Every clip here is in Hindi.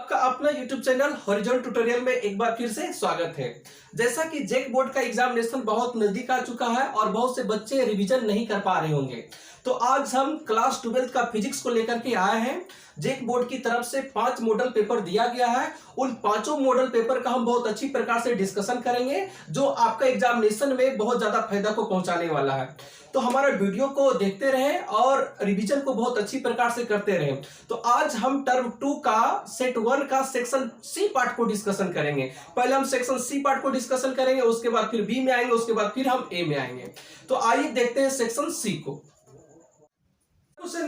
आपका अपना YouTube चैनल हॉरिजॉन ट्यूटोरियल में एक बार फिर से स्वागत है। जैसा कि जेक बोर्ड का एग्जामिनेशन बहुत नजदीक आ चुका है और बहुत से बच्चे रिवीजन नहीं कर पा रहे होंगे, तो आज हम क्लास 12 का फिजिक्स को लेकर के आए हैं। जेक बोर्ड की तरफ से 5 मॉडल पेपर दिया गया है। उन पांचों मॉडल पेपर का हम बहुत अच्छी प्रकार से डिस्कशन करेंगे, जो आपका एग्जामिनेशन में बहुत ज्यादा फायदा को पहुंचाने वाला है। तो हमारा वीडियो को देखते रहें और रिवीजन को बहुत अच्छी प्रकार से करते रहें। तो आज हम टर्म 2 का सेट 1 का सेक्शन सी पार्ट को डिस्कशन करेंगे। पहले हम सेक्शन सी पार्ट को डिस्कशन करेंगे, उसके बाद फिर बी में आएंगे, उसके बाद फिर हम ए में आएंगे। तो आइए देखते हैं सेक्शन सी को।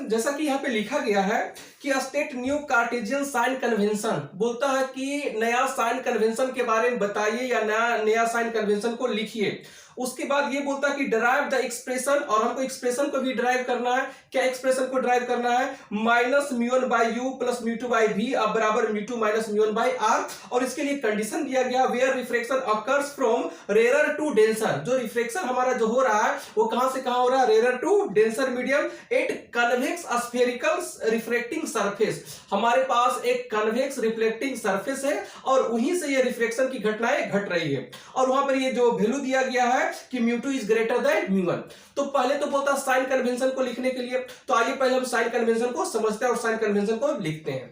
जैसा कि यहाँ पे लिखा गया है कि state new Cartesian sign convention, बोलता है कि नया साइन कन्वेंशन के बारे में बताइए या नया साइन कन्वेंशन को लिखिए। उसके बाद ये बोलता है कि डिराइव द एक्सप्रेशन, और हमको एक्सप्रेशन को भी डिराइव करना है। क्या एक्सप्रेशन को डिराइव करना है? Minus mu one by U plus mu two by V अब बराबर mu two minus mu one by R. और इसके लिए कंडीशन दिया गया where refraction occurs from rare to denser. जो रिफ्रैक्शन हमारा जो हो रहा है वो कहां से कहां हो रहा है? Rare to denser medium at convex spherical refracting surface. हमारे पास एक कन्वेक्स रिफ्लेक्टिंग सरफेस है और वहीं से ये रिफ्रैक्शन की घटनाएं घट रही है। और वहां पर ये जो वैल्यू दिया गया है कि μ2 इज ग्रेटर देन μ1। तो पहले तो बोलता है साइन कन्वेंशन को लिखने के लिए, तो आइए पहले हम साइन कन्वेंशन को समझते हैं और साइन कन्वेंशन को लिखते हैं।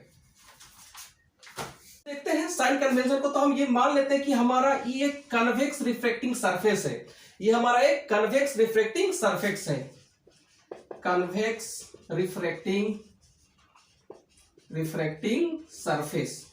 देखते हैं साइन कन्वेंशन को। तो हम ये मान लेते हैं कि हमारा ये एक कन्वेक्स रिफ्रैक्टिंग सरफेस है। ये हमारा एक कन्वेक्स रिफ्रैक्टिंग सरफेस है, कन्वेक्स रिफ्रैक्टिंग सरफेस।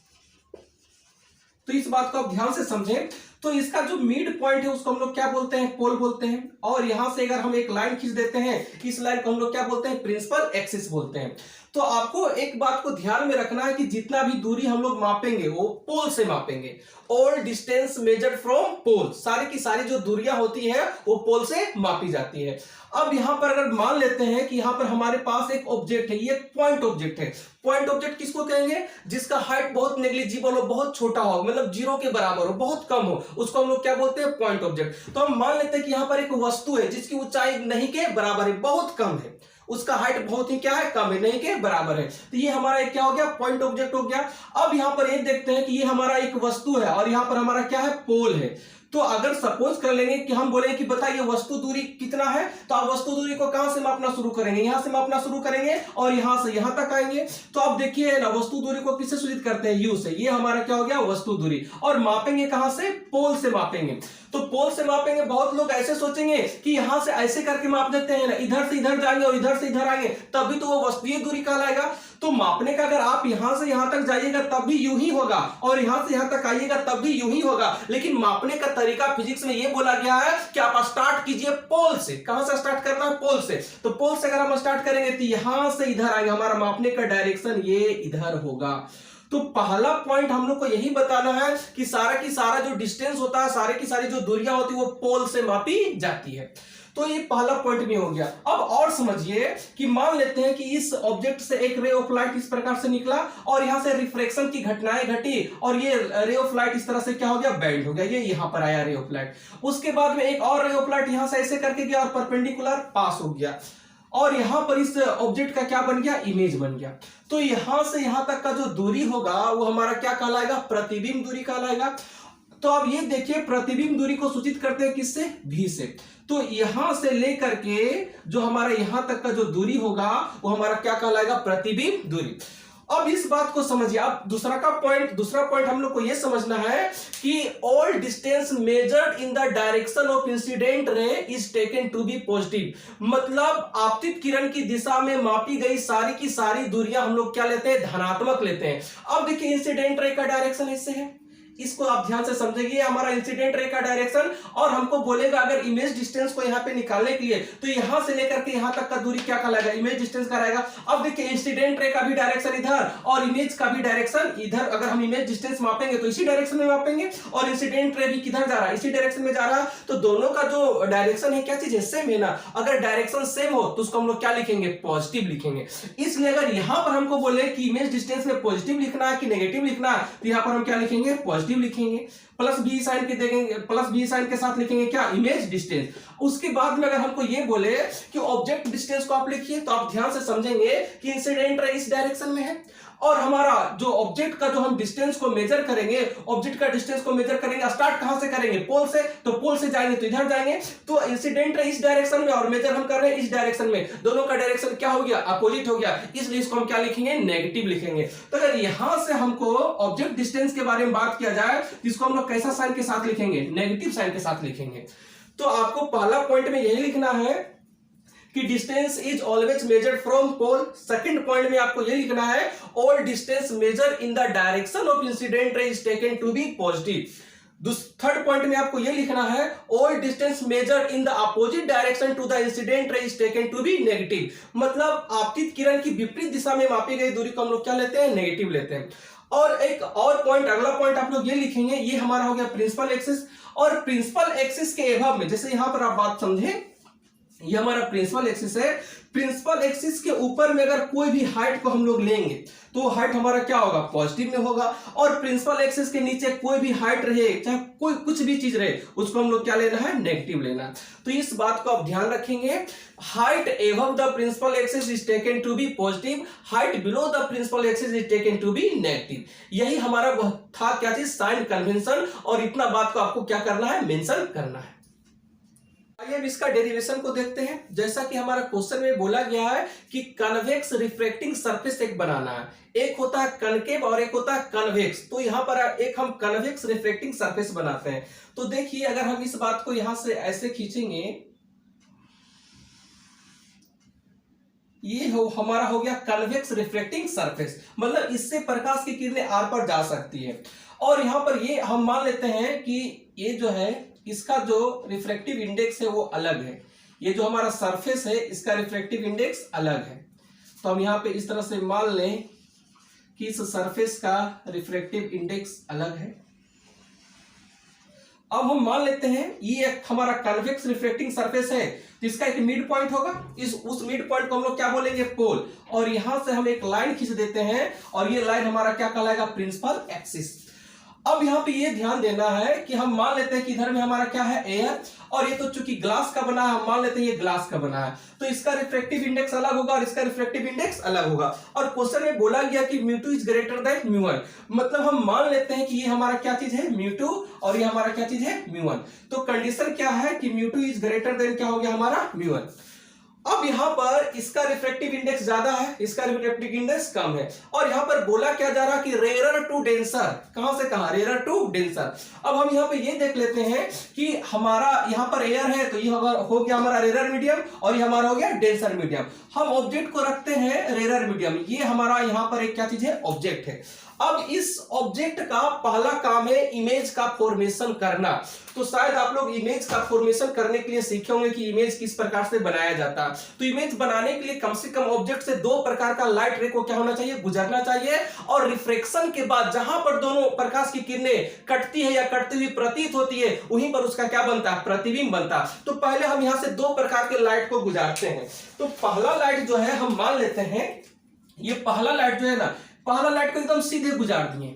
तो इस बात को आप ध्यान से समझें। तो इसका जो मिड पॉइंट है उसको हम लोग क्या बोलते हैं? पोल बोलते हैं। और यहां से अगर हम एक लाइन खींच देते हैं, इस लाइन को हम लोग क्या बोलते हैं? प्रिंसिपल एक्सिस बोलते हैं। तो आपको एक बात को ध्यान में रखना है कि जितना भी दूरी हम लोग मापेंगे वो पोल से मापेंगे। All distance measured from pole, सारी की सारी जो दूरियां होती है वो पोल से मापी जाती है। अब यहां पर अगर मान लेते हैं कि यहां पर हमारे पास एक ऑब्जेक्ट है, ये पॉइंट ऑब्जेक्ट है। पॉइंट ऑब्जेक्ट किसको कहेंगे? जिसका हाइट बहुत नेग्लिजिबल हो, बहुत छोटा हो, मतलब जीरो के बराबर हो, बहुत कम हो, उसको हम लोग क्या बोलते हैं? Point object. तो हम मान लेते हैं कि यहां पर एक वस्तु है जिसकी ऊंचाई नहीं के बराबर है, बहुत कम है, उसका हाइट बहुत ही क्या है? कम है, नहीं के बराबर है। तो ये हमारा एक क्या हो गया? पॉइंट ऑब्जेक्ट हो गया। अब यहां पर ये देखते हैं कि ये हमारा एक वस्तु है और यहां पर हमारा क्या है? पोल है। तो अगर सपोज कर लेंगे कि हम बोले कि बताइए वस्तु दूरी कितना है, तो आप वस्तु दूरी को कहां से मापना शुरू करेंगे? यहां से मापना शुरू करेंगे और यहां से यहां तक आएंगे। तो आप देखिए ना, वस्तु दूरी को किससे सूचित करते हैं? यू से। ये हमारा क्या हो गया? वस्तु दूरी। और मापेंगे कहां से? पोल से मापेंगे। तो पोल से मापेंगे। बहुत लोग ऐसे सोचेंगे कि यहां से ऐसे करके माप देते हैं ना, इधर से इधर जाएंगे और इधर से इधर आएंगे तभी तो वो वस्तुीय दूरी कहलाएगा। तो मापने का अगर आप यहां से यहां तक जाइएगा तब भी यूं ही होगा, और यहां से यहां तक आइएगा तब भी यूं ही होगा। लेकिन मापने का तरीका फिजिक्स में ये बोला गया है कि आप स्टार्ट कीजिए पोल से। कहां से स्टार्ट करना है? पोल से। तो पोल से अगर हम स्टार्ट करेंगे तो यहां से इधर आएंगे, हमारा मापने का डायरेक्शन ये इधर होगा। तो पहला पॉइंट हम लोग को यही बताना है कि सारा की सारा जो डिस्टेंस होता है, सारे की सारी जो दूरियां होती है वो पोल से मापी जाती है। तो ये पहला पॉइंट भी हो गया। अब और समझिए कि मान लेते हैं कि इस ऑब्जेक्ट से एक रे ऑफ लाइट इस प्रकार से निकला और यहां से रिफ्रैक्शन की घटनाएं घटी और ये रे ऑफ लाइट इस तरह से क्या हो गया? बेंड हो गया, ये यहां पर आया रे ऑफ लाइट। उसके बाद में एक और रे ऑफ लाइट यहां से ऐसे करके गया और परपेंडिकुलर पास हो गया, और यहां पर इस ऑब्जेक्ट का क्या बन गया? इमेज बन गया। तो यहां से यहां तक का जो दूरी होगा वो हमारा क्या कहलाएगा? प्रतिबिंब दूरी कहलाएगा। तो अब ये देखिए, प्रतिबिंब दूरी को सूचित करते हैं किससे? भी से। तो यहां से लेकर के जो हमारा यहां तक का जो दूरी होगा वो हमारा क्या कहलाएगा? प्रतिबिंब दूरी। अब इस बात को समझिए। अब दूसरा पॉइंट हम लोग को यह समझना है कि all distance measured in the direction of incident ray is taken to be positive. मतलब आपतित किरण की दिशा में मापी गई सारी की सारी दूरियां हम लोग क्या लेते हैं? धनात्मक लेते हैं। अब देखिए, इंसिडेंट रे का डायरेक्शन ऐसे है, इसको आप ध्यान से समझेंगे, हमारा इंसिडेंट रे का डायरेक्शन। और हमको बोलेगा अगर इमेज डिस्टेंस को यहां पे निकालने के लिए तो यहां से लेकर के यहां तक का दूरी क्या कहलाएगा? इमेज डिस्टेंस का रहेगा। अब देखिए, इंसिडेंट रे का भी डायरेक्शन इधर और इमेज का भी डायरेक्शन इधर। अगर हम इमेज डिस्टेंस मापेंगे तो इसी डायरेक्शन में मापेंगे, और इंसिडेंट रे भी किधर जा रहा है? इसी डायरेक्शन में जा रहा है। तो दोनों का जो डायरेक्शन है क्या चीज है? सेम है ना। अगर डायरेक्शन सेम हो तो उसको हम लोग क्या लिखेंगे? पॉजिटिव लिखेंगे। इसलिए अगर यहां पर हमको बोले कि इमेज डिस्टेंस में पॉजिटिव लिखना है कि नेगेटिव लिखना है, तो यहां पर हम क्या लिखेंगे? पॉजिटिव लिखेंगे। प्लस बी साइन के देंगे, प्लस बी साइन के साथ लिखेंगे क्या? Image distance. उसके बाद में अगर हमको ये बोले कि ऑब्जेक्ट डिस्टेंस को आप लिखिए, तो आप ध्यान से समझेंगे कि इंसिडेंट रे इस डायरेक्शन में है और हमारा जो ऑब्जेक्ट का जो हम डिस्टेंस को मेजर करेंगे, ऑब्जेक्ट का डिस्टेंस को मेजर करेंगे, स्टार्ट कहां से करेंगे, पोल से, तो पोल से जाएंगे तो इधर जाएंगे, तो इंसिडेंट रे इस डायरेक्शन में और मेजर हम कर रहे हैं इस डायरेक्शन में, दोनों का डायरेक्शन क्या हो गया, अपोजिट हो गया, इसलिए इसको हम क्या लिखेंगे, नेगेटिव लिखेंगे। तो अगर यहां से हमको ऑब्जेक्ट डिस्टेंस के बारे में बात किया जाए तो इसको हम लोग कैसा साइन के साथ लिखेंगे, नेगेटिव साइन के साथ लिखेंगे। तो आपको पहला पॉइंट में यही लिखना है कि distance is always measured from pole. Second point में आपको ये लिखना है all distance measure in the direction of incident ray is taken to be positive. Third point में आपको ये लिखना है all distance measure in the opposite direction to the incident ray is taken to be negative. मतलब आपतित किरण की विपरीत दिशा में मापी गई दूरी को हम लोग क्या लेते हैं, नेगेटिव लेते हैं। और एक और पॉइंट, अगला पॉइंट आप लोग ये लिखेंगे, ये हमारा हो गया प्रिंसिपल एक्सिस। और प्रिंसिपल एक्सिस के एबव में, जैसे यहां पर आप बात समझे, ये हमारा प्रिंसिपल एक्सिस है, प्रिंसिपल एक्सिस के ऊपर में अगर कोई भी हाइट को हम लोग लेंगे तो हाइट हमारा क्या होगा, पॉजिटिव में होगा। और प्रिंसिपल एक्सिस के नीचे कोई भी हाइट रहे, चाहे कोई कुछ भी चीज रहे, उसको हम लोग क्या लेना है, नेगेटिव लेना है। तो इस बात को आप ध्यान रखेंगे, height above the principal axis is taken to be positive, height below the principal axis is taken to be negative. यही हमारा वह था क्या चीज, साइन कन्वेंशन। और इतना बात को आपको क्या करना है, मेंशन करना है। आइए अब इसका डेरिवेशन को देखते हैं। जैसा कि हमारा क्वेश्चन में बोला गया है कि कन्वेक्स रिफ्लेक्टिंग सरफेस एक बनाना है, एक होता है कनकेव और एक होता है कन्वेक्स। तो यहां पर एक हम कन्वेक्स रिफ्लेक्टिंग सरफेस बनाते हैं। तो देखिए, अगर हम इस बात को यहां से ऐसे खींचेंगे, ये हमारा हो गया कन्वेक्स रिफ्लेक्टिंग सरफेस, मतलब इससे प्रकाश की किरणें आर पर जा सकती है। और यहां पर ये हम मान लेते हैं कि ये जो है, इसका जो रिफ्रैक्टिव इंडेक्स है वो अलग है। ये जो हमारा सरफेस है इसका रिफ्रैक्टिव इंडेक्स अलग है। तो हम यहाँ पे इस तरह से मान लें कि इस सरफेस का रिफ्रैक्टिव इंडेक्स अलग है। अब हम मान लेते हैं ये एक हमारा कन्वेक्स रिफ्लेक्टिंग सरफेस है, तो इसका एक मिड पॉइंट होगा, उस मिड पॉइंट को हम लोग क्या बोलेंगे, पोल। और यहां से हम एक लाइन खींच देते हैं और ये लाइन हमारा क्या कहलाएगा, प्रिंसिपल एक्सिस। अब यहां पे ये ध्यान देना है कि हम मान लेते हैं कि इधर में हमारा क्या है, एयर, और ये तो चूंकि ग्लास का बना है, हम मान लेते हैं ये ग्लास का बना है, तो इसका रिफ्रैक्टिव इंडेक्स अलग होगा और इसका रिफ्रैक्टिव इंडेक्स अलग होगा। और क्वेश्चन में बोला गया कि μ2 इज ग्रेटर देन μ1, मतलब हम मान लेते हैं कि ये हमारा क्या चीज है, μ2, और ये हमारा क्या चीज है, μ1। तो कंडीशन क्या है कि μ2 इज ग्रेटर देन क्या हो गया हमारा, μ1। अब यहां पर इसका रिफ्रैक्टिव इंडेक्स ज्यादा है, इसका रिफ्रैक्टिव इंडेक्स कम है। और यहां पर बोला क्या जा रहा है कि रेयर टू डेंसर, कहां से कहां, रेयर टू डेंसर। अब हम यहां पे ये देख लेते हैं कि हमारा यहां पर एयर है, तो ये हो गया हमारा रेयर मीडियम, और ये हमारा हो गया डेंसर मीडियम। हम ऑब्जेक्ट को रखते हैं रेयर मीडियम, ये हमारा यहां पर एक क्या चीज है, ऑब्जेक्ट है। अब इस ऑब्जेक्ट का पहला काम है इमेज का फॉर्मेशन करना। तो शायद आप लोग इमेज का फॉर्मेशन करने के लिए सीखे होंगे कि इमेज किस प्रकार से बनाया जाता है। तो इमेज बनाने के लिए कम से कम ऑब्जेक्ट से दो प्रकार का लाइट रे को क्या होना चाहिए, गुजरना चाहिए। और रिफ्लेक्शन के बाद जहां पर दोनों प्रकाश की किरणें कटती है या कटती हुई प्रतीत होती है, वहीं पर उसका क्या बनता है, प्रतिबिंब बनता है। तो पहले हम यहां से दो प्रकार के लाइट को गुजारते हैं। तो पहला लाइट जो है हम मान लेते हैं, ये पहला लाइट जो है ना, पहला लाइट को एकदम सीधे गुजार दिए,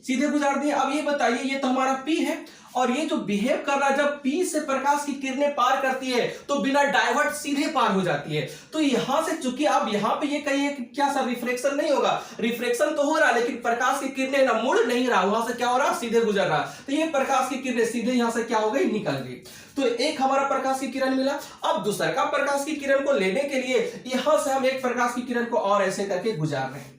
सीधे गुजार दिए। अब ये बताइए, ये तो हमारा P है, और ये जो बिहेव कर रहा है, जब P से प्रकाश की किरणें पार करती है तो बिना डाइवर्ट सीधे पार हो जाती है। तो यहां से चूंकि अब यहां पे ये कहिए कि क्या सर रिफ्लेक्शन नहीं होगा, रिफ्लेक्शन तो हो रहा है, लेकिन प्रकाश की किरणें ना मुड़ नहीं रहा, वहां से क्या हो रहा, सीधे गुजर रहा। तो ये प्रकाश की किरणें सीधे यहां से क्या हो गई, निकल गई। तो एक हमारा प्रकाश की किरण मिला। अब दूसरा का प्रकाश की किरण को लेने के लिए यहां से हम एक प्रकाश की किरण को और ऐसे करके गुजार रहे हैं।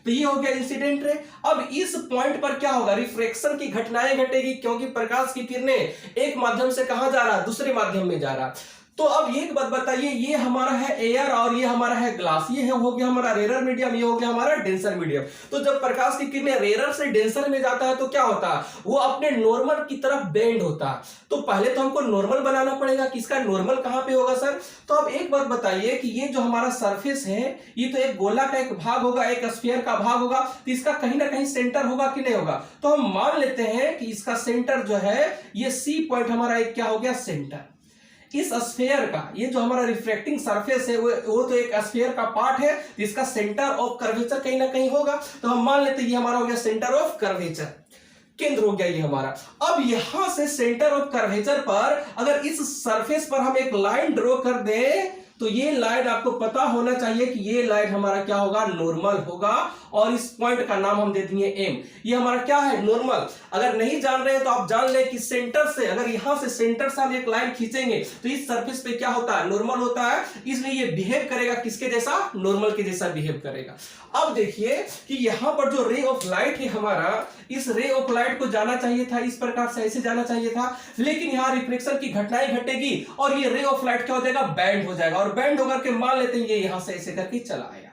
तो ये हो गया इंसिडेंट रे। अब इस पॉइंट पर क्या होगा, रिफ्रैक्शन की घटनाएं घटेगी, क्योंकि प्रकाश की किरणें एक माध्यम से कहां जा रहा है, दूसरे माध्यम में जा रहा। तो अब एक बात बताइए, ये हमारा है एयर और ये हमारा है ग्लास, ये हो गया हमारा रेयर मीडियम, ये हो गया हमारा डेंसर मीडियम। तो जब प्रकाश की किरणें रेयर से डेंसर में जाता है तो क्या होता है, वो अपने नॉर्मल की तरफ बेंड होता है। तो पहले तो हमको नॉर्मल बनाना पड़ेगा कि इसका नॉर्मल कहां पे होगा सर। तो अब एक बात बताइए कि ये जो हमारा सरफेस है, ये तो एक गोला का एक भाग होगा, एक स्फीयर का भाग होगा, तो इसका कहीं ना कहीं सेंटर होगा कि नहीं होगा। तो हम मान लेते हैं कि इसका सेंटर जो है, ये सी पॉइंट हमारा एक क्या हो गया, सेंटर। इस स्फीयर का, ये जो हमारा रिफ्रैक्टिंग सरफेस है, वो तो एक स्फीयर का पार्ट है, इसका सेंटर ऑफ कर्वेचर कहीं ना कहीं होगा। तो हम मान लेते हैं ये हमारा हो गया सेंटर ऑफ कर्वेचर, केंद्र हो गया ये हमारा। अब यहां से सेंटर ऑफ कर्वेचर पर अगर इस सरफेस पर हम एक लाइन ड्रॉ कर दें तो ये लाइन आपको पता होना चाहिए कि ये लाइन हमारा क्या होगा, नॉर्मल होगा, और इस पॉइंट का नाम हम दे देंगे एम। ये हमारा क्या है, नॉर्मल। अगर नहीं जान रहे हैं तो आप जान लें कि सेंटर से, अगर यहां से सेंटर से हम एक लाइन खींचेंगे तो इस सरफेस पे क्या होता है, नॉर्मल होता है, इसलिए ये बिहेव करेगा किसके जैसा, नॉर्मल के जैसा बिहेव करेगा। अब देखिए कि यहां पर जो रे ऑफ लाइट है हमारा, इस रे ऑफ लाइट को जाना चाहिए था इस प्रकार से, ऐसे जाना चाहिए था, लेकिन यहां रिफ्लेक्शन की घटनाएं घटेगी और ये रे ऑफ लाइट क्या हो जाएगा, बैंड हो जाएगा, और बैंड होकर के मान लेते हैं ये यहां से ऐसे करके चला आया।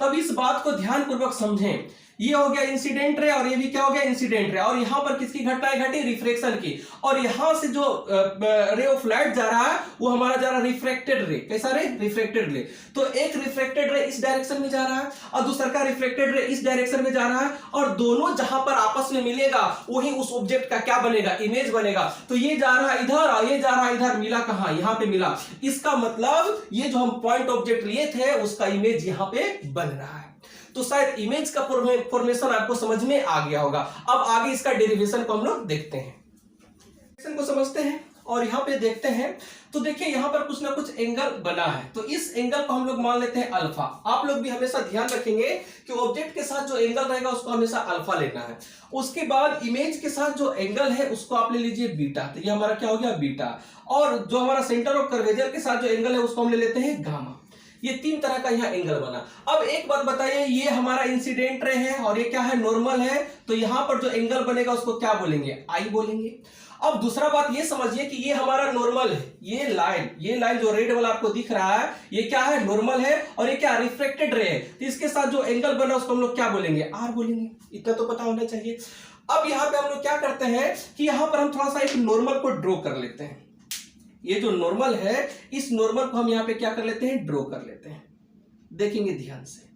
तब इस बात को ध्यान पूर्वक समझें, ये हो गया इंसिडेंट रे और ये भी क्या हो गया, इंसिडेंट रे, और यहां पर किसकी घटनाएं घटी, रिफ्लेक्शन की, और यहां से जो रे ऑफ लाइट जा रहा है वो हमारा जा रहा है रिफ्लेक्टेड रे। कैसा रे, रिफ्लेक्टेड रे। तो एक रिफ्लेक्टेड रे इस डायरेक्शन में जा रहा है और दूसरा का रिफ्लेक्टेड रे इस डायरेक्शन में जा रहा है, और दोनों जहां पर आपस में मिलेगा वही उस ऑब्जेक्ट का क्या बनेगा, इमेज बनेगा। तो ये जा रहा है इधर और ये जा रहा है इधर, मिला कहां, यहां पे मिला। इसका मतलब ये जो हम पॉइंट ऑब्जेक्ट लिए थे उसका इमेज यहां पे बन रहा है। तो शायद इमेज का फॉर्मेशन आपको समझ में आ गया होगा। अब आगे इसका डेरिवेशन को हम लोग देखते हैं, को समझते हैं और यहां पे देखते हैं। तो देखिए यहां पर कुछ ना कुछ एंगल बना है, तो इस एंगल को हम लोग मान लेते हैं अल्फा। आप लोग भी हमेशा ध्यान रखेंगे कि ऑब्जेक्ट के साथ जो एंगल रहेगा उसको हमेशा अल्फा लेना है। उसके बाद इमेज के साथ जो एंगल है उसको आप ले लीजिए बीटा, तो ये हमारा क्या हो गया, बीटा। और जो हमारा सेंटर ऑफ कर्वेचर के साथ जो एंगल है उसको हम ले लेते हैं गामा। ये तीन तरह का यहाँ एंगल बना। अब एक बात बताइए, ये हमारा इंसिडेंट रे है और ये क्या है, नॉर्मल है, तो यहां पर जो एंगल बनेगा उसको क्या बोलेंगे, आई बोलेंगे। अब दूसरा बात ये समझिए कि ये हमारा नॉर्मल है, ये लाइन जो रेड वाला आपको दिख रहा है ये क्या है, नॉर्मल है, और ये क्या, रिफ्लेक्टेड रे है, तो इसके साथ जो एंगल बना उसको हम लोग क्या बोलेंगे, आर बोलेंगे। इतना तो पता होना चाहिए। अब यहाँ पे हम लोग क्या करते हैं कि यहाँ पर हम थोड़ा सा एक नॉर्मल को ड्रॉ कर लेते हैं। ये जो नॉर्मल है इस नॉर्मल को हम यहां पे क्या कर लेते हैं, ड्रॉ कर लेते हैं। देखेंगे ध्यान से,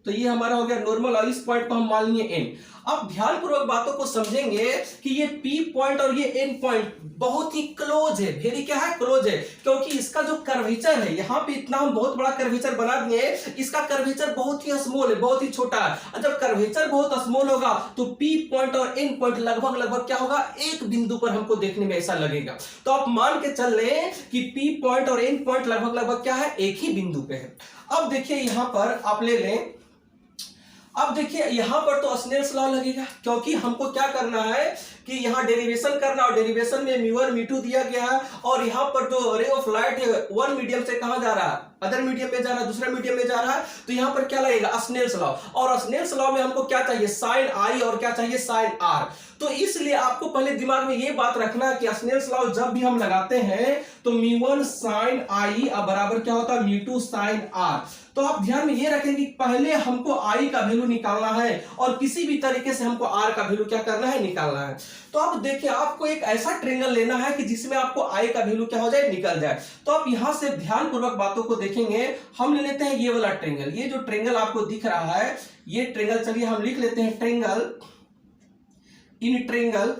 तो ये हमारा हो गया नॉर्मल और इस पॉइंट को हम मान लिए एन। अब ध्यानपूर्वक बातों को समझेंगे कि ये पी पॉइंट और ये एन पॉइंट बहुत ही क्लोज है, वेरी क्या है, क्लोज है, क्योंकि इसका जो कर्वेचर है यहाँ पे इतना हम बहुत बड़ा कर्वेचर बना दिए, इसका कर्वेचर बहुत ही स्मॉल है, बहुत ही छोटा है। जब कर्वेचर बहुत स्मॉल होगा तो पी पॉइंट और एन पॉइंट लगभग क्या होगा, एक बिंदु पर हमको देखने में ऐसा लगेगा। तो आप मान के चल लें कि पी पॉइंट और एन पॉइंट लगभग क्या है, एक ही बिंदु पे है। अब देखिए यहां पर आप ले लें, अब देखिए यहां पर तो स्नेल्स लॉ लगेगा, क्योंकि हमको क्या करना है कि यहां डेरिवेशन करना, और डेरिवेशन में म्यू1 म्यू2 दिया गया है, और यहां पर जो रे ऑफ लाइट है वन मीडियम से कहां जा रहा है, अदर मीडियम में जा रहा है, दूसरा मीडियम में जा रहा है, तो यहां पर क्या लगेगा, स्नेल्स लॉ। और स्नेल्स लॉ में हमको क्या चाहिए, साइन आई और क्या चाहिए, साइन आर। तो इसलिए आपको पहले दिमाग में ये बात रखना कि स्नेल्स लॉ जब भी हम लगाते हैं तो म्यू1 साइन आई बराबर क्या होता है, म्यू2 साइन आर। तो आप ध्यान में ये रखें कि पहले हमको आई का वैल्यू निकालना है और किसी भी तरीके से हमको आर का वैल्यू क्या करना है, निकालना है। तो आप देखिए आपको एक ऐसा ट्रायंगल लेना है कि जिसमें आपको आई का वैल्यू क्या हो जाए, निकल जाए। तो आप यहां से ध्यानपूर्वक बातों को देखेंगे। हम ले लेते हैं ये वाला ट्रायंगल, ये जो ट्रायंगल आपको दिख रहा है ये ट्रायंगल, चलिए हम लिख लेते हैं ट्रायंगल, इन ट्रायंगल।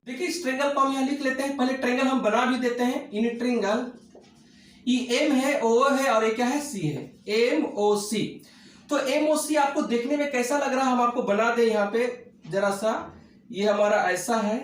देखिए इस ट्रायंगल को हम यहां लिख लेते हैं, पहले ट्रायंगल हम बना भी देते हैं। इन ट्रायंगल ये एम है, ओ है, और ये क्या है, सी है, एम ओ सी। तो एम ओ सी आपको देखने में कैसा लग रहा है, हम आपको बना दे यहाँ पे जरा सा। ये हमारा ऐसा है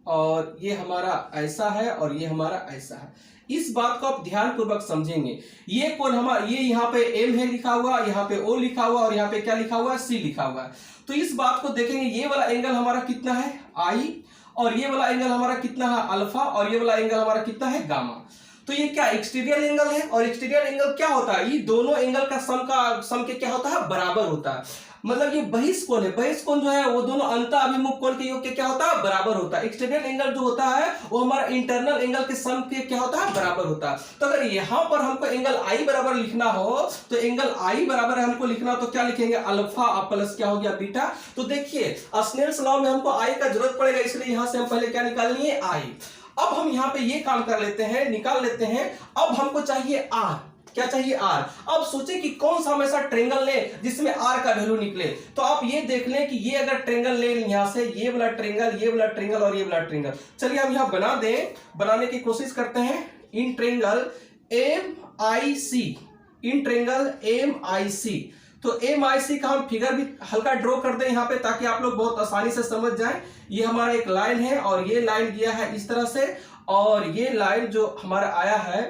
और ये हमारा ऐसा है और ये हमारा ऐसा है। इस बात को आप ध्यान पूर्वक समझेंगे। ये कौन हमारा, ये यहाँ पे एम है लिखा हुआ, यहाँ पे ओ लिखा हुआ, और यहाँ पे क्या लिखा हुआ है, सी लिखा हुआ है। तो इस बात को देखेंगे, ये वाला एंगल हमारा कितना है, आई, और ये वाला एंगल हमारा कितना है, अल्फा, और ये वाला एंगल हमारा कितना है, गामा। तो ये क्या एक्सटीरियर एंगल है, और एक्सटीरियर एंगल क्या होता है, ये दोनों एंगल का सम के क्या होता है, बराबर होता है। मतलब ये बहिष्कोण है, बहिष्कोण जो है वो दोनों अंत अभिमुख कोण के योग के क्या होता है, बराबर होता है। एक्सटीरियर एंगल जो होता है वो हमारा इंटरनल एंगल के सम के क्या होता है, बराबर होता है। तो अगर यहां पर हमको एंगल आई बराबर लिखना हो तो एंगल आई बराबर हमको लिखना हो तो क्या लिखेंगे, अल्फा प्लस क्या हो गया, बीटा। तो देखिए स्नेल्स लॉ में हमको आई का जरूरत पड़ेगा, इसलिए यहां से हम पहले क्या निकाल लिए, आई। अब हम यहां पे ये काम कर लेते हैं, निकाल लेते हैं। अब हमको चाहिए आर, क्या चाहिए, आर। अब सोचे कि कौन सा हम ऐसा ट्रायंगल ले जिसमें आर का वैल्यू निकले। तो आप ये देख लें कि ये अगर ट्रायंगल ले यहां से, ये वाला ट्रायंगल, ये वाला ट्रायंगल और ये वाला ट्रायंगल। चलिए हम यहां बना दें, बनाने की कोशिश करते हैं। In triangle M I C, in triangle M I C. तो एम आई सी का हम फिगर भी हल्का ड्रॉ कर दें यहाँ पे, ताकि आप लोग बहुत आसानी से समझ जाएं। ये हमारा एक लाइन है और ये लाइन दिया है इस तरह से, और ये लाइन जो हमारा आया है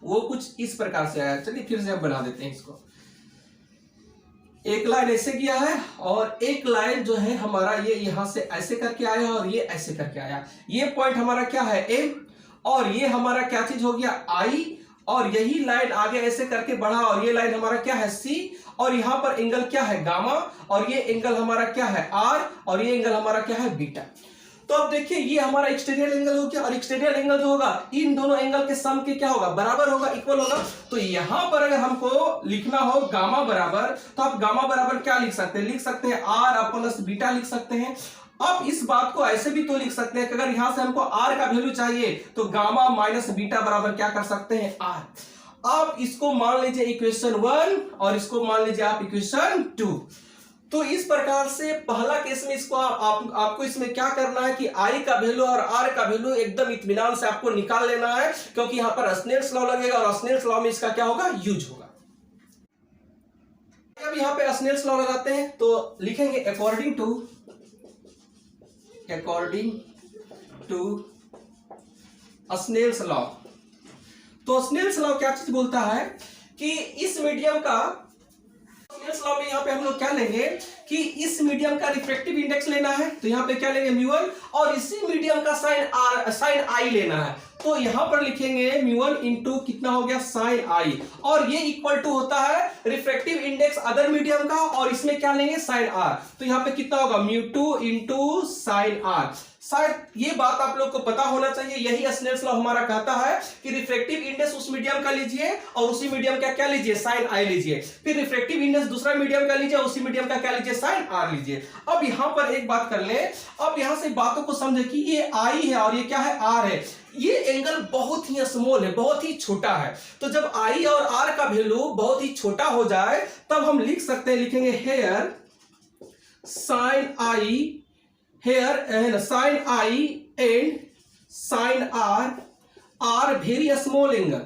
वो कुछ इस प्रकार से आया। चलिए फिर से हम बना देते हैं इसको। एक लाइन ऐसे किया है और एक लाइन जो है हमारा ये यहां से ऐसे करके आया और ये ऐसे करके आया। ये पॉइंट हमारा क्या है ए, और ये हमारा क्या चीज हो गया आई, और यही लाइन आगे ऐसे करके बढ़ा और ये लाइन हमारा क्या है सी, और यहां पर एंगल क्या है गामा, और ये एंगल हमारा क्या है आर, और ये एंगल हमारा क्या है बीटा। तो अब देखिए ये हमारा एक्सटीरियर एंगल हो गया, और एक्सटीरियर एंगल जो होगा इन दोनों एंगल के सम के क्या होगा, बराबर होगा, इक्वल होगा। तो यहां पर अगर हमको लिखना हो गामा बराबर, तो आप गामा बराबर क्या लिख सकते हैं, लिख सकते हैं आर प्लस बीटा लिख सकते हैं। अब इस बात को ऐसे भी तो लिख सकते हैं कि अगर यहां से हमको आर का वैल्यू चाहिए तो गामा माइनस बीटा बराबर क्या कर सकते हैं आर। आप इसको मान लीजिए इक्वेशन 1 और इसको मान लीजिए आप इक्वेशन 2। तो इस प्रकार से पहला केस में इसको आपको इसमें क्या करना है कि आई का वैल्यू और आर का वैल्यू एकदम इत्मीनान से आपको निकाल लेना है, क्योंकि यहां पर स्नेल्स लॉ लगेगा और स्नेल्स लॉ में इसका क्या होगा, यूज होगा। अब यहां पे स्नेल्स लॉ लगाते हैं तो लिखेंगे अकॉर्डिंग टू स्नेल्स लॉ। तो स्नेल्स लॉ क्या चीज बोलता है कि इस मीडियम का, स्नेल्स लॉ में यहां पे हम लोग क्या लेंगे कि इस मीडियम का रिफ्रैक्टिव इंडेक्स लेना है, तो यहां पे क्या लेंगे म्यू1, और इसी मीडियम का साइन आई लेना है। तो यहां पर लिखेंगे म्यू1 इंटू कितना हो गया साइन आई, और ये इक्वल टू होता है रिफ्रैक्टिव इंडेक्स अदर मीडियम का, और इसमें क्या लेंगे साइन आर। तो यहां पे कितना होगा म्यू2 इंटू साइन आर। शायद ये बात आप लोग को पता होना चाहिए, यही स्नेल्स लॉ हमारा कहता है कि रिफ्रैक्टिव इंडेक्स उस मीडियम का लीजिए और उसी मीडियम का क्या लीजिए साइन आई लीजिए, फिर रिफ्रैक्टिव इंडेक्स दूसरा मीडियम का लीजिए, उसी मीडियम का क्या लीजिए साइन आर लीजिए। अब यहां पर एक बात कर ले, अब यहां से बातों को समझे कि ये आई है और ये क्या है आर है, ये एंगल बहुत ही स्मॉल है, बहुत ही छोटा है। तो जब आई और आर का वैल्यू बहुत ही छोटा हो जाए तब हम लिख सकते हैं, लिखेंगे here sine I, here sin I and sin R very small angle।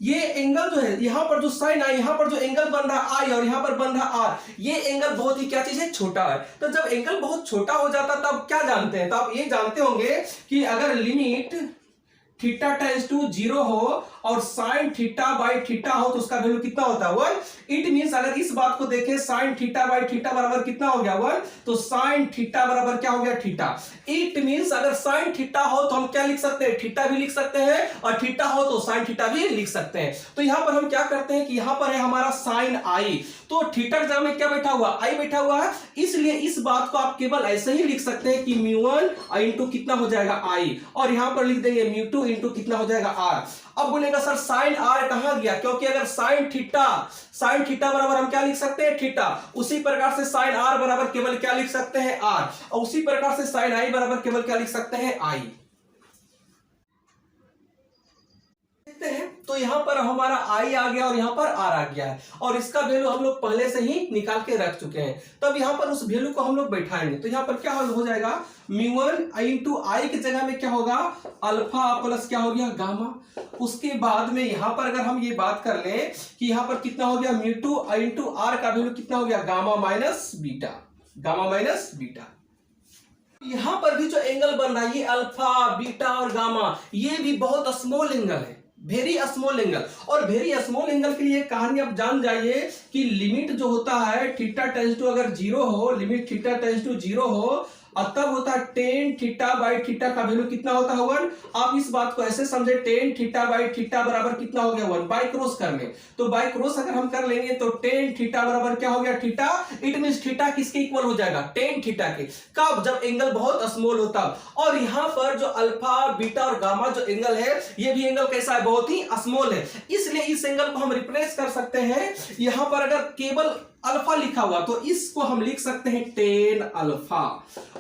ये एंगल जो है यहां पर जो साइन आई, यहां पर जो एंगल बन रहा आई और यहां पर बन रहा आर, ये एंगल बहुत ही क्या चीज है, छोटा है। तो जब एंगल बहुत छोटा हो जाता तब क्या जानते हैं, तो आप ये जानते होंगे कि अगर लिमिट थीटा टेंड्स टू 0 हो और साइन थीटा बाई थीटा हो तो उसका वैल्यू कितना होता है 1। इट मींस अगर इस बात को देखें साइन थीटा बाई थीटा बराबर कितना हो गया 1, तो साइन थीटा बराबर क्या हो गया थीटा। इट मींस अगर साइन थीटा हो तो हम क्या लिख सकते हैं, थीटा भी लिख सकते हैं, और थीटा हो तो साइन थीटा भी लिख सकते हैं। तो यहां पर हम क्या करते हैं कि यहां पर है हमारा साइन आई, तो थीटा की जगह में क्या बैठा हुआ आई बैठा हुआ है, इसलिए इस बात को आप केवल ऐसे ही लिख सकते हैं कि म्यू1 इंटू कितना हो जाएगा आई, और यहां पर लिख देंगे म्यू2 इंटू कितना हो जाएगा आर। अब बोलेगा सर साइन आर कहां गया, क्योंकि अगर साइन थीटा बराबर हम क्या लिख सकते हैं थीटा, उसी प्रकार से साइन आर बराबर केवल क्या लिख सकते हैं आर, और उसी प्रकार से साइन आई बराबर केवल क्या लिख सकते हैं आई। तो यहां पर हमारा आई आ गया और यहां पर आर आ गया है, और इसका वैल्यू हम लोग पहले से ही निकाल के रख चुके हैं। तब यहां पर उस वैल्यू को हम लोग बैठाएंगे, तो यहां पर क्या हो जाएगा म्यू1 इंटू आई की जगह में क्या होगा अल्फा प्लस क्या हो गया गामा। उसके बाद में यहां पर अगर हम ये बात कर ले कि यहां पर कितना हो गया म्यू2 इंटू आर का वैल्यू कितना हो गया गामा माइनस बीटा। यहां पर भी जो एंगल बन रहा है ये अल्फा बीटा और गामा, ये भी बहुत स्मॉल एंगल है, वेरी स्मॉल एंगल। और वेरी स्मॉल एंगल के लिए कहानी आप जान जाइए कि लिमिट जो होता है थीटा टेंड्स टू अगर 0 हो, लिमिट थीटा टेंड्स टू 0 हो, और तब होता है टेन थीटा बाई थीटा का वैल्यू कितना होता है 1। आप इस बात को ऐसे समझे टेन थीटा बाई थीटा बराबर कितना हो गया 1, बाई क्रॉस करने, तो बाई क्रॉस अगर हम कर लेंगे तो टेन थीटा बराबर क्या हो गया थीटा। इट मींस थीटा किसके इक्वल हो जाएगा टेन थीटा के, कब जब एंगल बहुत स्मॉल होता। और यहां पर जो अल्फा बीटा और गामा जो एंगल है ये भी एंगल कैसा है, बहुत ही स्मॉल है, इसलिए इस एंगल को हम रिप्लेस कर सकते हैं। यहां पर अगर केवल अल्फा लिखा हुआ तो इसको हम लिख सकते हैं टेन अल्फा,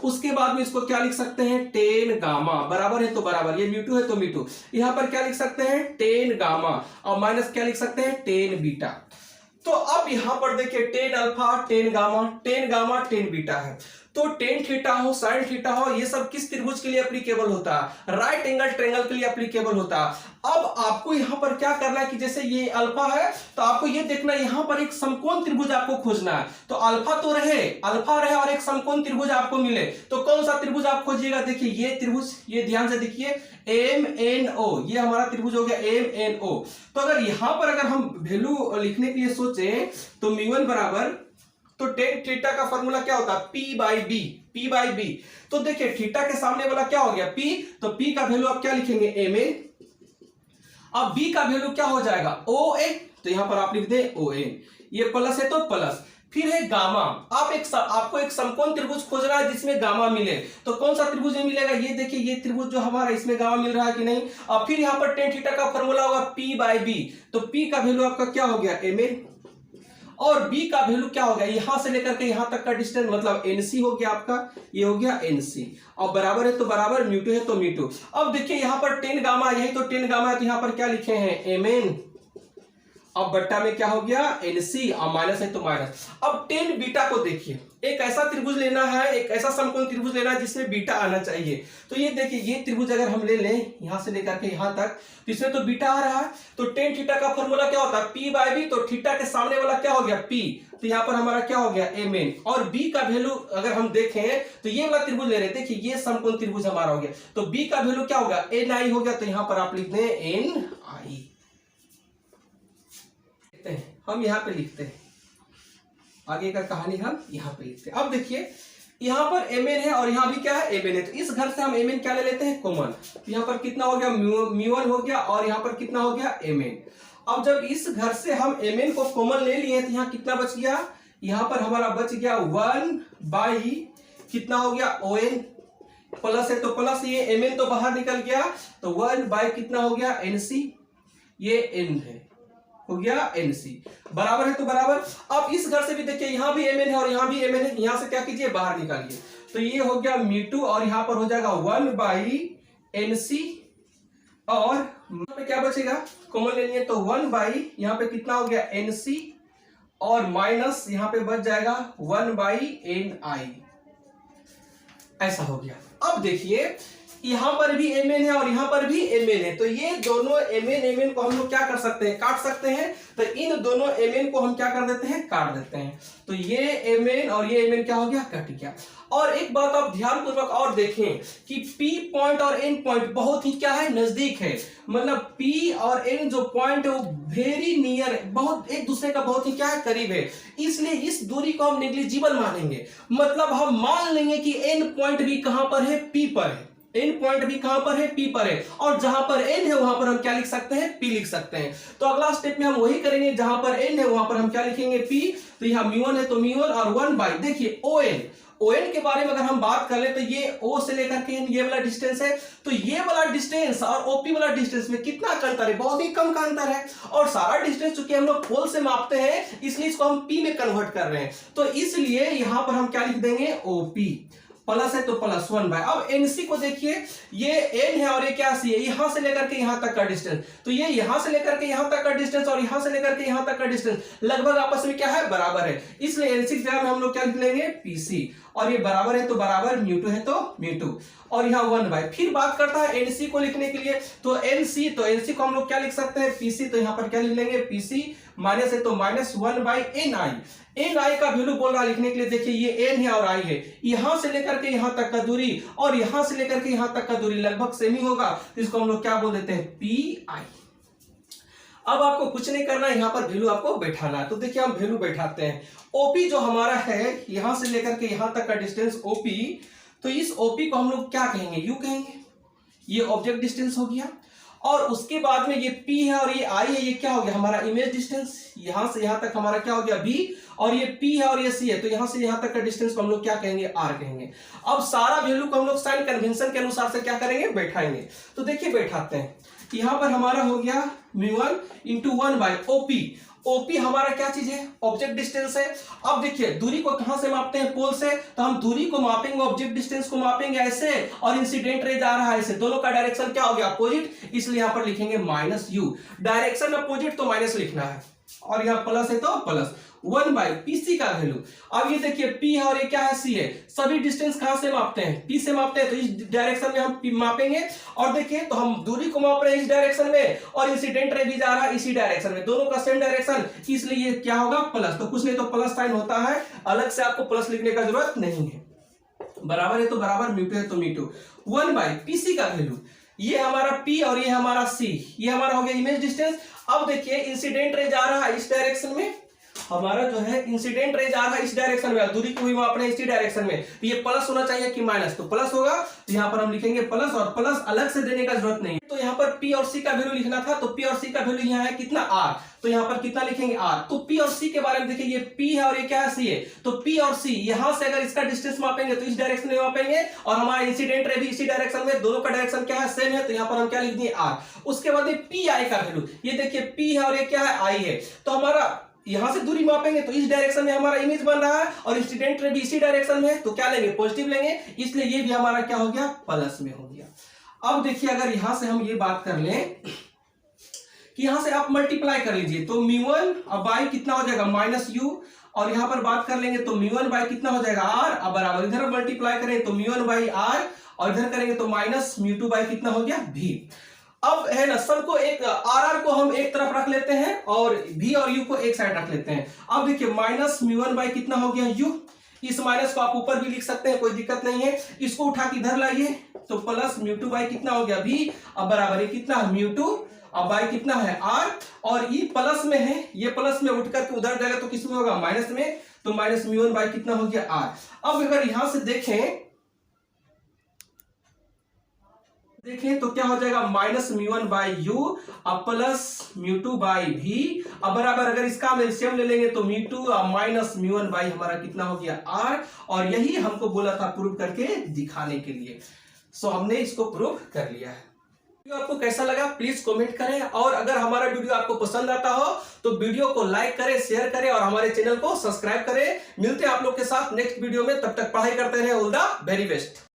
उसके बाद में इसको क्या लिख सकते हैं टेन गामा, बराबर है तो बराबर, ये म्यू2 है तो म्यू2, यहां पर क्या लिख सकते हैं टेन गामा, और माइनस क्या लिख सकते हैं टेन बीटा। तो अब यहां पर देखिए tan alpha ten gamma tan beta है, तो टेन थीटा हो, साइन थीटा हो, ये सब किस त्रिभुज के लिए एप्लीकेबल होता है? राइट एंगल ट्रायंगल के लिए एप्लीकेबल होता है। अब आपको यहां पर क्या करना है कि जैसे ये अल्फा है तो आपको ये देखना है यहां पर एक समकोण त्रिभुज आपको खोजना है। तो अल्फा तो रहे, अल्फा रहे और एक समकोण त्रिभुज आपको मिले, तो कौन सा त्रिभुज आप खोजिएगा? देखिए ये त्रिभुज, ये ध्यान से देखिए MNO, ये हमारा त्रिभुज हो गया MNO। तो अगर यहां पर अगर हम वैल्यू लिखने के लिए सोचे तो म्यू1 बराबर, तो टेन थीटा का फॉर्मूला क्या होता है? P by B. तो देखिए थीटा के सामने वाला क्या हो गया? P, तो P का वैल्यू आप क्या लिखेंगे? MA। अब B का वैल्यू क्या हो जाएगा? OA, तो यहां पर आप लिख दे OA, ये प्लस है तो प्लस, फिर है गामा। आपको एक समकोण त्रिभुज खोजना है जिसमें गामा मिले, तो कौन सा त्रिभुज में मिलेगा? ये देखिए ये त्रिभुज जो हमारा, इसमें गामा मिल रहा है कि नहीं? अब फिर यहां पर टेन थीटा का फॉर्मूला होगा P बाई बी, तो P का वैल्यू आपका क्या हो गया? MA, और B का वैल्यू क्या हो गया? यहां से लेकर के यहां तक का डिस्टेंस मतलब NC हो गया आपका, ये हो गया NC, और बराबर है तो बराबर, म्यू2 है तो म्यू2। अब देखिए यहां पर 10 गामा, यही तो 10 गामा है, तो यहां पर क्या लिखे हैं? MN, अब बट्टा में क्या हो गया? NC, और माइनस है तो माइनस। अब 10 बीटा को देखिए, एक ऐसा त्रिभुज लेना है, एक ऐसा समकोण त्रिभुज लेना है जिसमें बीटा आना चाहिए। तो ये देखिए ये त्रिभुज अगर हम ले लें यहां से लेकर के यहां तक, तो इसमें तो बीटा आ रहा है, तो टेन थीटा का फॉर्मूला क्या होता है? P बाई बी, तो थीटा के सामने वाला क्या हो गया? P, तो यहां पर हमारा क्या हो गया? MN, और B का वैल्यू अगर हम देखें तो ये वाला त्रिभुज ले रहे हैं, देखिए ये समकोण त्रिभुज हमारा हो गया, तो B का वैल्यू क्या होगा? NI हो गया, तो यहां पर आप लिख दें NI। हम यहां पे लिखते हैं, आगे का कहानी हम यहां पे लिखते हैं। अब देखिए यहां पर MN है और यहां भी क्या है? MN है, तो इस घर से हम MN क्या ले लेते हैं? कॉमन। तो यहां पर कितना हो गया? म्यू1 हो गया, और यहां पर कितना हो गया? MN। अब जब इस घर से हम MN को कॉमन ले लिए तो यहां कितना बच गया? यहां पर हमारा बच गया 1 बाई कितना हो गया? ON, प्लस है तो प्लस, ये MN तो बाहर निकल गया, तो 1 बाई कितना हो गया? NC, ये N है, हो गया NC, बराबर है तो बराबर। अब इस घर से भी देखिए यहां भी MN है और यहां भी MN है, यहां से क्या कीजिए? बाहर निकालिए, तो ये हो गया म्यू2, और यहां पर हो जाएगा 1 बाई NC, और यहां पे क्या बचेगा? कॉमन ले लिए तो 1 बाई, यहां पे कितना हो गया? NC, और माइनस यहां पे बच जाएगा 1 बाई NI, ऐसा हो गया। अब देखिए यहां पर भी MN है और यहां पर भी MN है, तो ये दोनों MN को हम लोग क्या कर सकते हैं? काट सकते हैं। तो इन दोनों MN को हम क्या कर देते हैं? काट देते हैं, तो ये MN और ये MN क्या हो गया? कट गया। और एक बात आप ध्यान पूर्वक और देखें कि P पॉइंट और N पॉइंट बहुत ही क्या है? नजदीक है, मतलब P और N जो पॉइंट है वो वेरी नियर है, बहुत एक दूसरे का बहुत ही क्या है? करीब है, इसलिए इस दूरी को हम नेग्लिजिबल मानेंगे। मतलब हम मान लेंगे कि N पॉइंट भी कहां पर है? P पर है, N पॉइंट भी कहां पर है? P पर है, और जहां पर N है वहां पर हम क्या लिख सकते हैं? P लिख सकते हैं। तो अगला स्टेप में हम वही करेंगे, जहां पर N है वहां पर हम क्या लिखेंगे? P, तो यहां म्यू1 है तो म्यू1, और 1 बाई, देखिए ON के बारे में अगर हम बात कर ले तो ये O से लेकर के ये वाला डिस्टेंस है, तो ये वाला डिस्टेंस और OP वाला डिस्टेंस में कितना का अंतर है? बहुत ही कम का अंतर है, और सारा डिस्टेंस चूंकि हम लोग पोल से मापते हैं इसलिए इसको हम P में कन्वर्ट कर रहे हैं, तो इसलिए यहां पर हम क्या लिख देंगे? OP, प्लस है तो प्लस 1 बाय। अब NC को देखिए, ये N है और ये क्या C है? यहां से लेकर के यहां तक का डिस्टेंस, तो ये यहां से लेकर के यहां तक का डिस्टेंस और यहां से लेकर के यहां तक का डिस्टेंस लगभग आपस में क्या है? बराबर है, इसलिए NC की जगह में हम लोग क्या लिख लेंगे? PC, और ये बराबर है तो बराबर, म्यू2 है तो म्यू2, और यहाँ 1 बाय। फिर बात करता है NC को लिखने के लिए, तो NC को हम लोग क्या लिख सकते हैं? PC, तो यहाँ पर क्या लिख लेंगे? PC, माइनस है तो माइनस 1 बाई NI। NI का वैल्यू बोल रहा है लिखने के लिए, देखिए ये N है और I है, यहां से लेकर के यहां तक का दूरी और यहां से लेकर के यहां तक का दूरी लगभग सेम ही होगा, इसको हम लोग क्या बोल देते हैं? PI। अब आपको कुछ नहीं करना है, यहां पर वैल्यू आपको बैठाना है, तो देखिए हम वैल्यू बैठाते हैं। OP जो हमारा है यहां से लेकर के यहां तक का डिस्टेंस OP, तो इस OP को हम लोग क्या कहेंगे? U कहेंगे, ये ऑब्जेक्ट डिस्टेंस हो गया, और उसके बाद में ये P है और ये I है, ये क्या हो गया? हमारा इमेज डिस्टेंस, यहां से यहां तक हमारा क्या हो गया? B, और ये P है और ये C है, तो यहां से यहां तक का डिस्टेंस को हम लोग क्या कहेंगे? R कहेंगे। अब सारा वैल्यू को हम लोग साइन कन्वेंशन के अनुसार से क्या करेंगे? बैठाएंगे, तो देखिए बैठाते हैं। यहां पर हमारा हो गया म्यू1 इंटू 1 बाई OP हमारा क्या चीज है? ऑब्जेक्ट डिस्टेंस है। अब देखिए दूरी को कहां से मापते हैं? पोल से, तो हम दूरी को मापेंगे, ऑब्जेक्ट डिस्टेंस को मापेंगे ऐसे, और इंसिडेंट रे जा रहा है ऐसे, दोनों का डायरेक्शन क्या हो गया? अपोजिट, इसलिए यहां पर लिखेंगे -U। डायरेक्शन अपोजिट तो माइनस लिखना है, और यहाँ प्लस है तो प्लस 1/PC का वैल्यू। अब ये देखिए P है और ये क्या है C है, सभी डिस्टेंस कहां से मापते हैं, P से मापते हैं, तो इस डायरेक्शन में हम P मापेंगे। और देखिए तो हम दूरी को माप रहे हैं इस डायरेक्शन में और इंसिडेंट रे भी जा रहा है इसी डायरेक्शन में, दोनों का सेम डायरेक्शन, इसलिए ये क्या होगा प्लस। तो कुछ नहीं तो प्लस साइन होता है, अलग से आपको प्लस लिखने का जरूरत नहीं है। बराबर है तो बराबर, म्यू टू है तो म्यू टू। 1/PC का वैल्यू, ये हमारा P और ये हमारा C, ये हमारा हो गया इमेज डिस्टेंस। अब देखिए इंसिडेंट रे जा रहा है इस डायरेक्शन में, हमारा जो है इंसिडेंट रे जा रहा है इस डायरेक्शन में, दूरी को भी माप रहे हैं इसी डायरेक्शन में, तो ये प्लस होना चाहिए कि माइनस, तो प्लस होगा, तो यहाँ पर हम लिखेंगे प्लस, और प्लस अलग से देने का जरूरत नहीं है। तो यहाँ पर P और C का वैल्यू लिखना था, तो P और C का वैल्यू यहाँ है कितना R, तो यहाँ पर कितना लिखेंगे R। तो P और C के बारे में देखिए, ये P है और ये क्या है C है, तो P और C यहाँ से अगर इसका डिस्टेंस मापेंगे तो इस डायरेक्शन में मापेंगे, और हमारा इंसिडेंट रे भी इसी डायरेक्शन में, दोनों का डायरेक्शन क्या है सेम है, तो यहाँ पर हम क्या लिख दिए R। उसके बाद PI का वैल्यू, ये देखिए P है और ये क्या है I है, तो हमारा यहां से दूरी मापेंगे तो इस डायरेक्शन में हमारा इमेज बन रहा है और इंसिडेंट रे भी इसी डायरेक्शन में है, तो क्या लेंगे पॉजिटिव लेंगे, इसलिए ये भी हमारा क्या हो गया प्लस में हो गया। अब देखिए अगर यहां से हम ये बात कर लें कि यहां से आप मल्टीप्लाई कर लीजिए, तो म्यू1 अब बाई कितना हो जाएगा माइनस u, और यहां पर बात कर लेंगे तो म्यू1 बाई कितना हो जाएगा r, अब बराबर इधर मल्टीप्लाई करें तो म्यू1 बाई r, और इधर करेंगे तो माइनस म्यू2 बाई कितना हो गया v। अब है ना सबको एक आर को हम एक तरफ रख लेते हैं और v और u को एक साइड रख लेते हैं। अब देखिए माइनस म्यू1 बाई कितना हो गया u, इस माइनस को आप ऊपर भी लिख सकते हैं, कोई दिक्कत नहीं है, इसको उठा के इधर लाइए तो प्लस म्यू2 बाई कितना हो गया v, अब बराबर ये कितना है म्यू2, अब बाई कितना है r, और ये प्लस में है, ये प्लस में उठ करके उधर जाएगा तो किसमें होगा माइनस में, तो माइनस म्यू1 बाई कितना हो गया r। अब अगर यहां से देखें तो क्या हो जाएगा माइनस म्यू1 बाई यू अब प्लस म्यू2 बाई भी, अब बराबर अगर इसका हम एलसीएम ले लेंगे तो म्यू2 माइनस म्यू1 बाई हमारा कितना हो गया r, और यही हमको बोला था प्रूव करके दिखाने के लिए, सो हमने इसको प्रूव कर लिया है। वीडियो आपको कैसा लगा प्लीज कमेंट करें, और अगर हमारा वीडियो आपको पसंद आता हो तो वीडियो को लाइक करें, शेयर करें और हमारे चैनल को सब्सक्राइब करें। मिलते हैं आप लोग के साथ नेक्स्ट वीडियो में, तब तक पढ़ाई करते रहे, ऑल द वेरी बेस्ट।